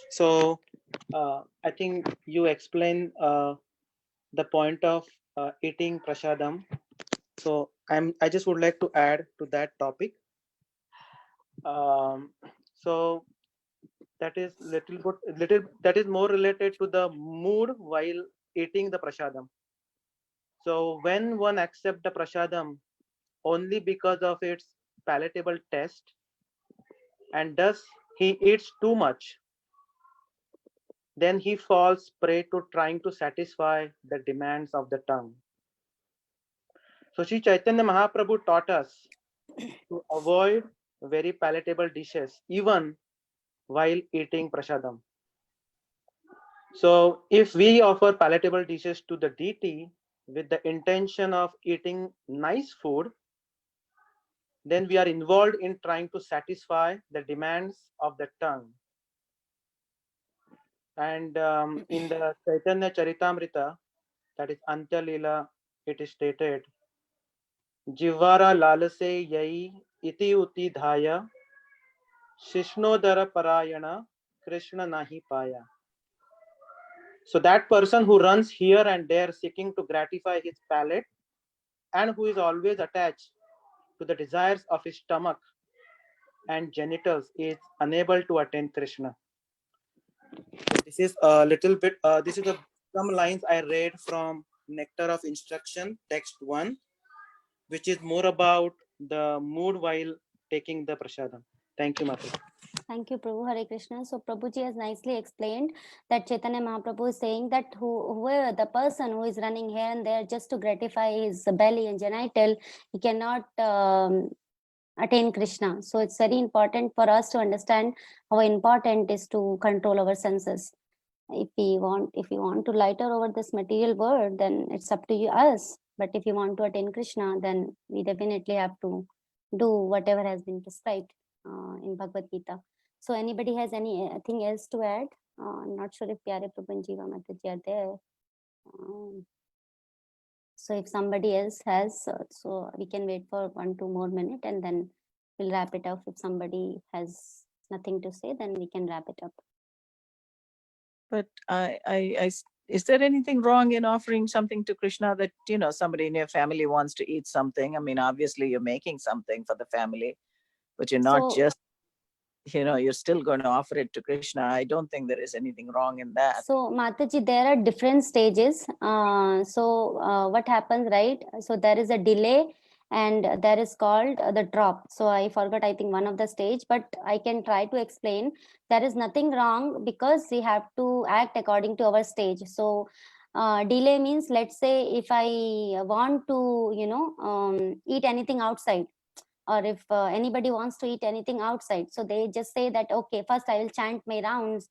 So I think you explained the point of eating prasadam. So I just would like to add to that topic. So that is that is more related to the mood while eating the prasadam. So when one accepts the prasadam only because of its palatable taste, and thus he eats too much, then he falls prey to trying to satisfy the demands of the tongue. So Sri Chaitanya Mahaprabhu taught us to avoid very palatable dishes even while eating prasadam. So if we offer palatable dishes to the deity with the intention of eating nice food, then we are involved in trying to satisfy the demands of the tongue. And in the Chaitanya Charitamrita, that is Antya Lila, it is stated, Jivara lalase yai iti uti dhaya, Shishnodara parayana, Krishna nahi paya. So that person who runs here and there seeking to gratify his palate and who is always attached to the desires of his stomach and genitals is unable to attain Krishna. So this is a little bit, this is some lines I read from Nectar of Instruction, text 1, which is more about the mood while taking the prasadam. Thank you, Mataji. Thank you, Prabhu. Hare Krishna. So Prabhuji has nicely explained that Chaitanya Mahaprabhu is saying that whoever the person who is running here and there just to gratify his belly and genital, he cannot attain Krishna. So it's very important for us to understand how important it is to control our senses. If we want to lighter over this material world, then it's up to us. But if you want to attain Krishna, then we definitely have to do whatever has been prescribed in Bhagavad Gita. So anybody has anything else to add? I'm not sure if Pyare Prabhu and Jiva Mataji are there. So if somebody else has, so we can wait for 1-2 more minutes and then we'll wrap it up. If somebody has nothing to say, then we can wrap it up. But is there anything wrong in offering something to Krishna that, somebody in your family wants to eat something? I mean, obviously you're making something for the family, but you're not just, you're still going to offer it to Krishna. I don't think there is anything wrong in that. So Mataji, there are different stages. What happens, right? So there is a delay and there is called the drop. So I forgot, I think, one of the stage, but I can try to explain. There is nothing wrong because we have to act according to our stage. So delay means, let's say if I want to, eat anything outside, or if anybody wants to eat anything outside, so they just say that, okay, first I will chant my rounds.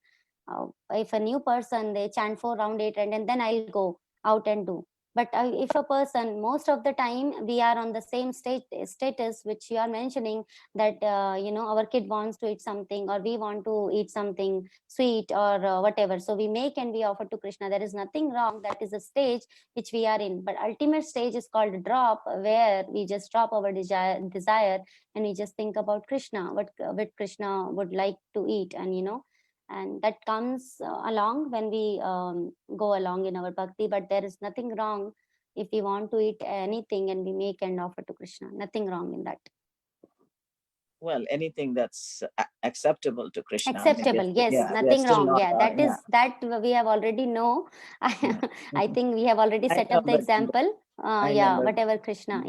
If a new person, they chant 4 round 8 and then I'll go out and do. But if a person, most of the time we are on the same status which you are mentioning, that our kid wants to eat something or we want to eat something sweet or whatever, so we make and we offer to Krishna. There is nothing wrong. That is a stage which we are in. But ultimate stage is called drop, where we just drop our desire and we just think about Krishna, what Krishna would like to eat, and that comes along when we go along in our bhakti. But there is nothing wrong if we want to eat anything and we make and offer to Krishna. Nothing wrong in that. Well, anything that's acceptable to Krishna. Acceptable, yes, nothing wrong. That we have already know. I think we have already set up the example. Whatever Krishna,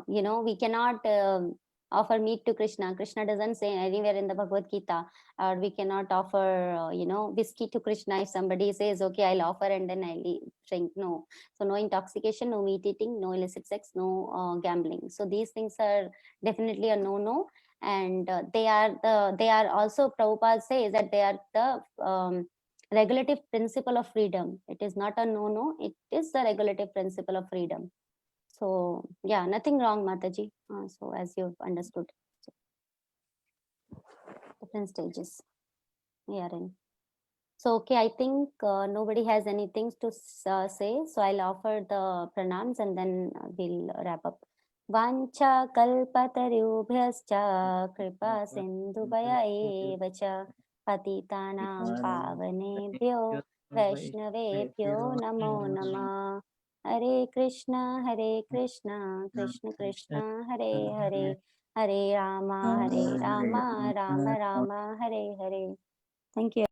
we cannot offer meat to Krishna. Krishna doesn't say anywhere in the Bhagavad Gita, or we cannot offer, whiskey to Krishna. If somebody says, okay, I'll offer and then I'll drink. No. So no intoxication, no meat eating, no illicit sex, no gambling. So these things are definitely a no. And they are also, Prabhupada says that they are the regulative principle of freedom. It is not a no, it is the regulative principle of freedom. So yeah, nothing wrong, Mataji. So as you've understood, different stages we are in. So okay, I think nobody has anything to say, so I'll offer the pranams and then we'll wrap up. Vancha kalpatarubhyascha kripa sindhubhaya eva cha patitanam pavanebhyo vaishnavebhyo namo namah. Hare Krishna Krishna Krishna Hare Hare, Hare Rama Rama Rama Hare Hare. Thank you.